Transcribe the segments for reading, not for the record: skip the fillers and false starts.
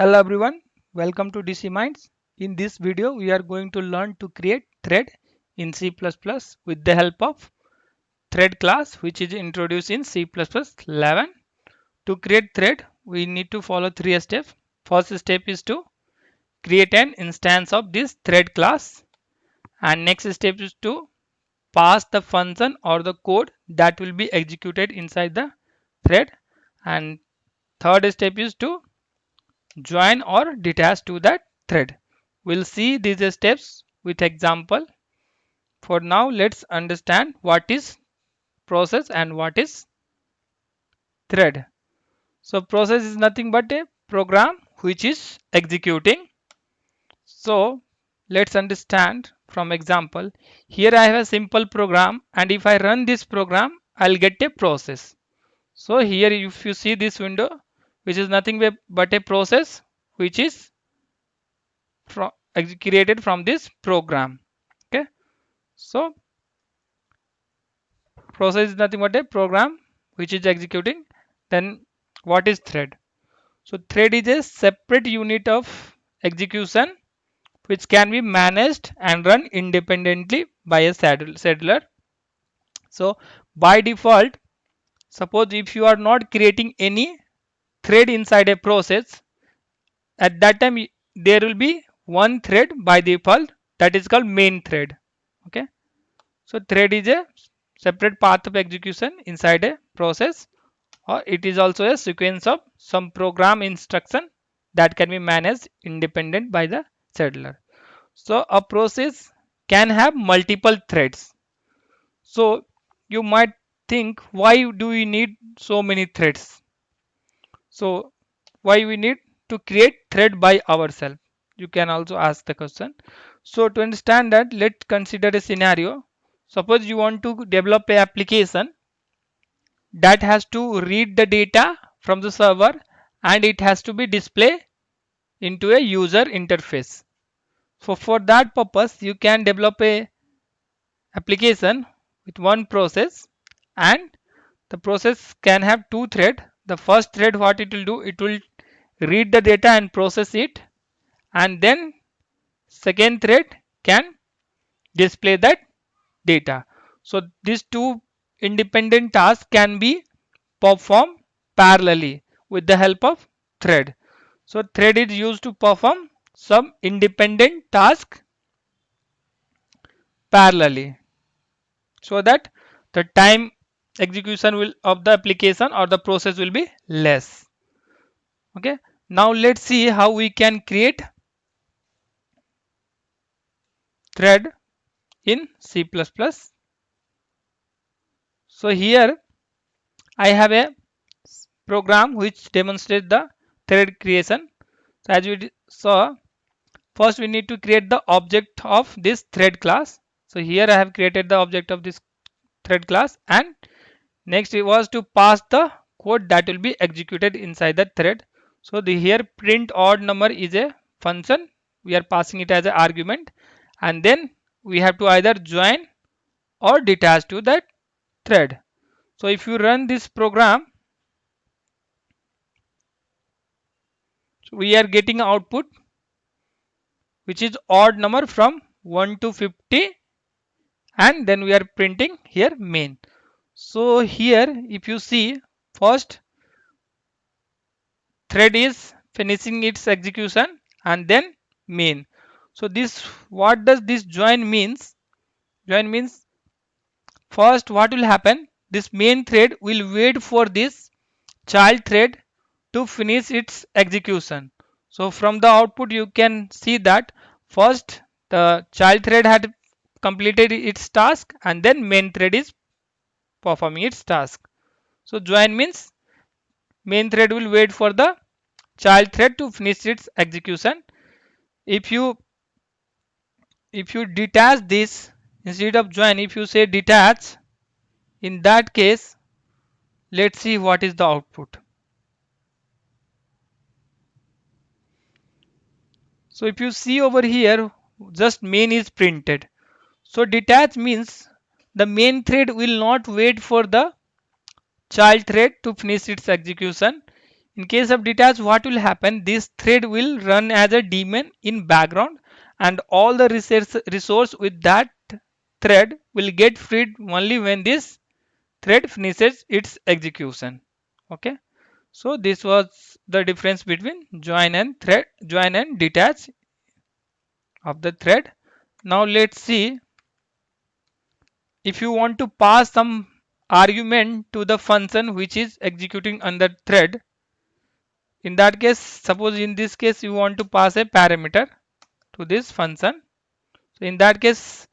Hello everyone, welcome to DC Minds. In this video, we are going to learn to create thread in C++ with the help of thread class which is introduced in C++ 11. To create thread, we need to follow three steps. First step is to create an instance of this thread class, and next step is to pass the function or the code that will be executed inside the thread, and third step is to join or detach to that thread. We'll see these steps with example. For now, let's understand what is process and what is thread. So process is nothing but a program which is executing. So let's understand from example. Here I have a simple program, and if I run this program, I'll get a process. So here if you see this window, which is nothing but a process which is created from this program. Okay, so process is nothing but a program which is executing. Then what is thread? So thread is a separate unit of execution which can be managed and run independently by a scheduler. So by default, suppose if you are not creating any thread inside a process, at that time there will be one thread by default, that is called main thread. Okay, so thread is a separate path of execution inside a process, or it is also a sequence of some program instruction that can be managed independent by the scheduler. So a process can have multiple threads. So you might think, why do we need so many threads? So why we need to create thread by ourselves? You can also ask the question. So to understand that, let's consider a scenario. Suppose you want to develop a application that has to read the data from the server, and it has to be displayed into a user interface. So for that purpose, you can develop a application with one process, and the process can have two threads. The first thread, what it will do, it will read the data and process it, and then second thread can display that data. So these two independent tasks can be performed parallelly with the help of thread. So thread is used to perform some independent task parallelly, so that the time execution will of the application or the process will be less. Okay, now let's see how we can create thread in C++. So here I have a program which demonstrates the thread creation. So as we saw, first we need to create the object of this thread class. So here I have created the object of this thread class, and next it was to pass the code that will be executed inside the thread. So the here print odd number is a function. We are passing it as an argument, and then we have to either join or detach to that thread. So if you run this program, we are getting output which is odd number from 1 to 50, and then we are printing here main. So here if you see, first thread is finishing its execution and then main. So this, what does this join means? Join means, first what will happen, this main thread will wait for this child thread to finish its execution. So from the output you can see that first the child thread had completed its task, and then main thread is performing its task. So join means main thread will wait for the child thread to finish its execution. If you detach this, instead of join, if you say detach, in that case let's see what is the output. So if you see over here, just main is printed. So detach means the main thread will not wait for the child thread to finish its execution. In case of detach, what will happen? This thread will run as a daemon in background, and all the resource with that thread will get freed only when this thread finishes its execution. Okay. So this was the difference between join and detach of the thread. Now let's see, if you want to pass some argument to the function which is executing on the thread. In that case, suppose in this case you want to pass a parameter to this function. So in that case,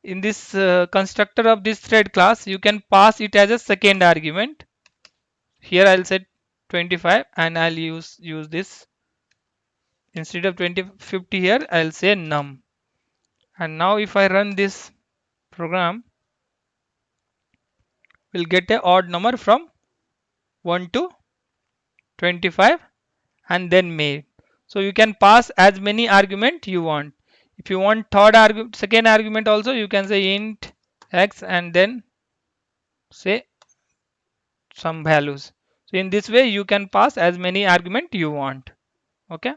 in this constructor of this thread class, you can pass it as a second argument. Here I'll set 25 and I'll use this. Instead of 2050 here, I'll say num. And now if I run this program, we'll get a odd number from 1 to 25 and then main. So you can pass as many argument you want. If you want second argument also, you can say int x and then say some values. So in this way you can pass as many argument you want. Okay.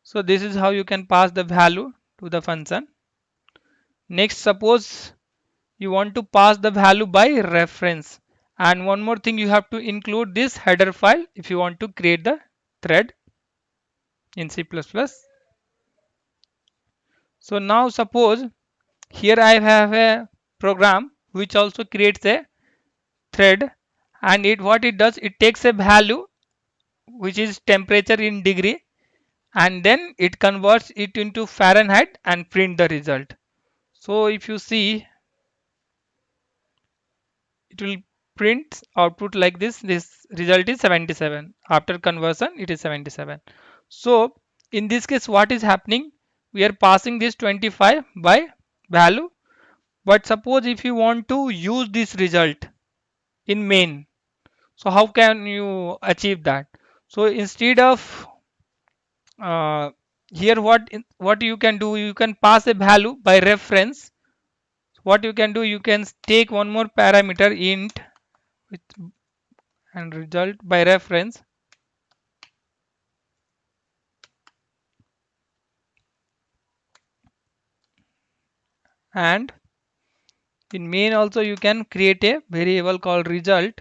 So this is how you can pass the value to the function. Next, suppose you want to pass the value by reference. And one more thing, you have to include this header file if you want to create the thread in C++. So now suppose here I have a program which also creates a thread, and what it does, it takes a value which is temperature in degree, and then it converts it into Fahrenheit and print the result. So if you see, it will print output like this result is 77. After conversion it is 77. So in this case what is happening, we are passing this 25 by value. But suppose if you want to use this result in main, so how can you achieve that? So instead of here, what you can do, you can pass a value by reference. What you can do, you can take one more parameter int with and result by reference, and in main also you can create a variable called result,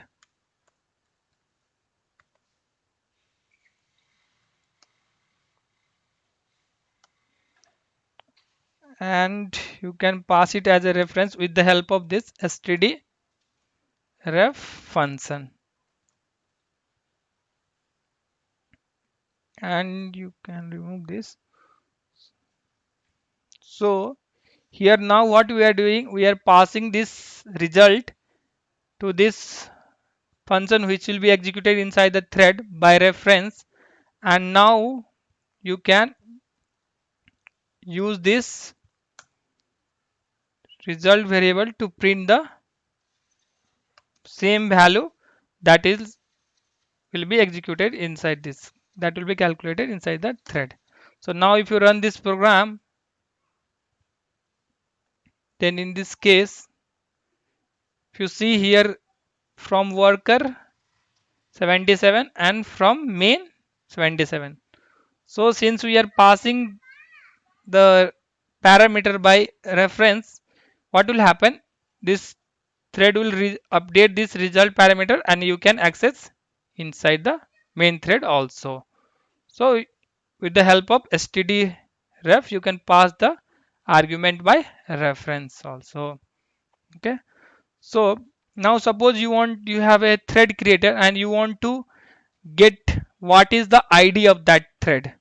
and you can pass it as a reference with the help of this std ref function, and you can remove this. So here now what we are doing, we are passing this result to this function which will be executed inside the thread by reference, and now you can use this result variable to print the same value that is will be executed inside this, that will be calculated inside the thread. So now if you run this program, then in this case, if you see here, from worker 77 and from main 77. So since we are passing the parameter by reference, what will happen, this thread will update this result parameter and you can access inside the main thread also. So with the help of stdref, you can pass the argument by reference also. Okay. So now suppose you have a thread creator and you want to get what is the ID of that thread.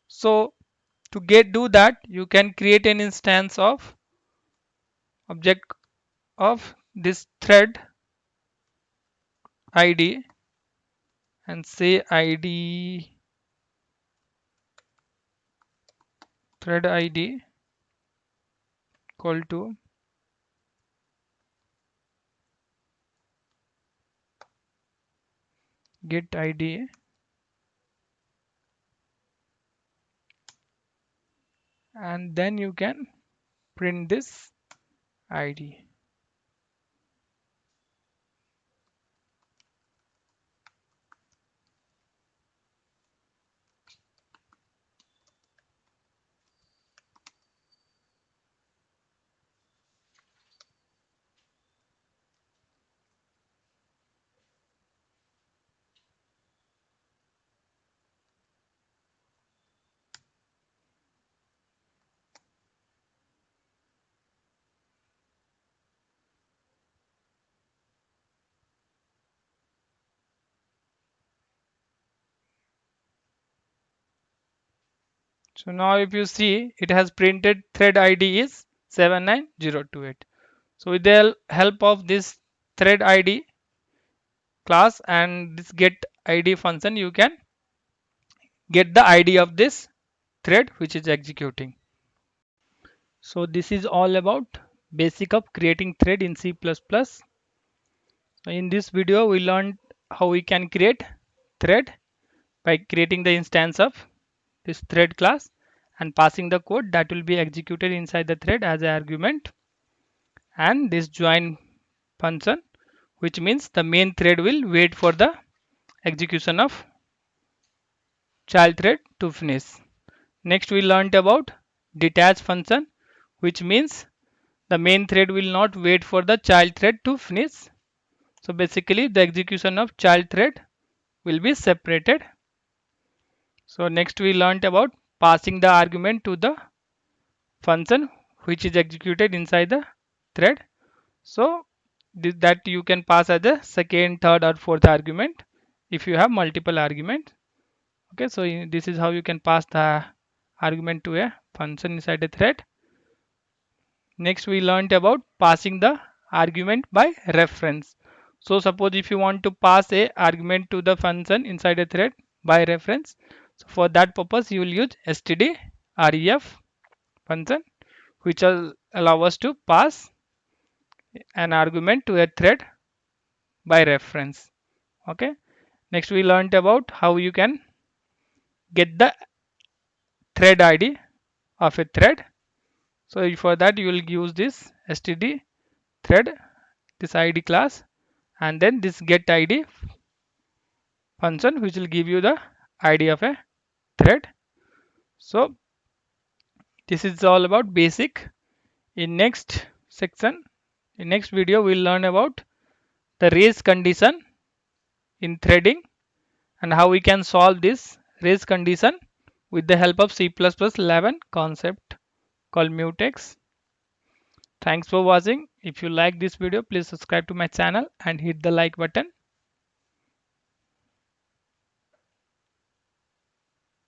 So to do that, you can create an instance of object of this thread ID and say ID thread ID equal to get ID, and then you can print this ID. So now if you see, it has printed thread ID is 79028. So with the help of this thread ID class and this get ID function, you can get the ID of this thread which is executing. So this is all about basic of creating thread in C++. So in this video, we learned how we can create thread by creating the instance of this thread class and passing the code that will be executed inside the thread as an argument, and this join function, which means the main thread will wait for the execution of child thread to finish. Next we learned about detach function, which means the main thread will not wait for the child thread to finish. So basically the execution of child thread will be separated. So next we learned about passing the argument to the function which is executed inside the thread. So that you can pass as a second, third or fourth argument if you have multiple arguments. Okay, so this is how you can pass the argument to a function inside a thread. Next we learned about passing the argument by reference. So suppose if you want to pass a argument to the function inside a thread by reference, so for that purpose you will use stdref function, which will allow us to pass an argument to a thread by reference. Okay, next we learned about how you can get the thread id of a thread. So for that you will use this std thread, this id class, and then this get id function which will give you the id of a thread. So this is all about basic. In next section, in next video, we'll learn about the race condition in threading and how we can solve this race condition with the help of C++11 concept called mutex. Thanks for watching. If you like this video, please subscribe to my channel and hit the like button.